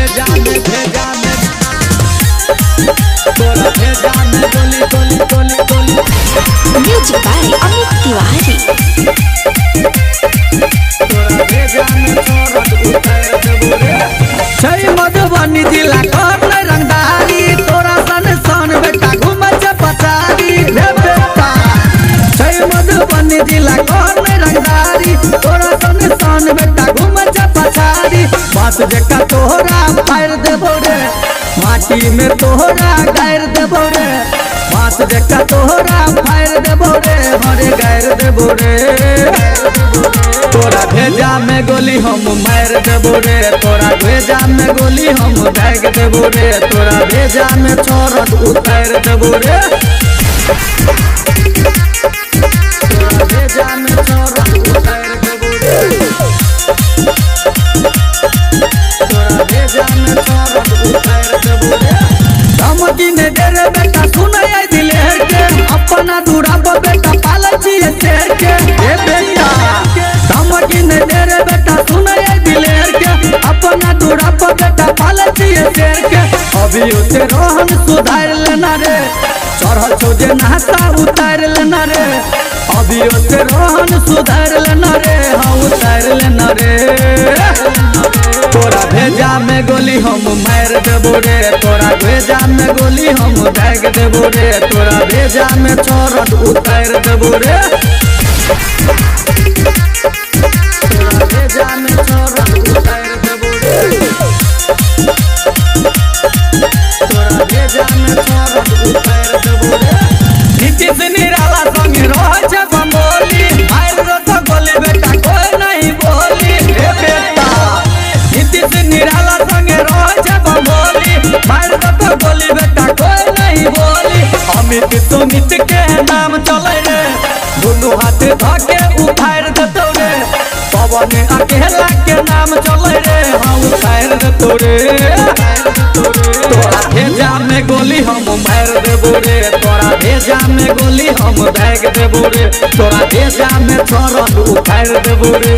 भेजा में तोरा भेजा में गोली गोली गोली गोली। Music by Amit Tiwari. तोरा भेजा में छोरत उतार देबो रे। छै मधुबनी जिला कौन रंगदारी, तोरा सन बेटा घूमे छ पचारी रे बेटा। छै मधुबनी जिला कौन रंगदारी, तोरा सन बेटा घूमे छ पचारी। बात जका तोहरा फाड़ देबो रे, माटी में तोहरा गाड़ देबो रे। बात जका तोहरा फाड़ देबो रे, हरे गाड़ देबो रे। तोरा भेजा में गोली हम मार देबो रे, तोरा भेजा में गोली हम दाग देबो रे। तोरा भेजा में छोरत उतार देबो रे। तोरा भेजा में छोरत उतार देबो रे। तोरा भेजा में छोरत उतार देबो रे। धमकी ने डेरे बेटा सुनय दिलेर के, अपना दूरा पर बेटा पाले छिए शेर के ए बेटा। धमकी ने डेरे बेटा सुनय दिलेर के, अपना दूरा पर बेटा पाले छिए शेर के। अभी उसे रोहन सुधार लेना रे, चढ़ल छो जे नहाता उतार लेना रे। अभी उसे रोहन सुधार लेना रे, हाँ उतार लेना रे। तोरा भेजा में गोली हम मार देबो रे, तोरा भेजा में गोली हम दाग देबो रे। तोरा भेजा में छोरत उतार देबो रे। तोरा भेजा में छोरत उतार देबो रे। तोरा भेजा में छोरत उतार देबो रे। नीतीश निराला संग रह छ बंबोली, मार रो तो गोली बेटा कोई नहीं बोली रे बेटा। नीतीश निराला संग रह छ बंबोली, मार रो तो गोली बेटा कोई नहीं बोली। अमित सुमित के नाम चले रे, दुनू हाथ धके उठार देतो रे। पवन अकेला के नाम चले रे, हाँ उतार देतो रे। तोरा भेजा में गोली हम मार देबो रे, तोरा भेजा में गोली हम दाग देबो रे। तोरा भेजा में छोरत उतार देबो रे।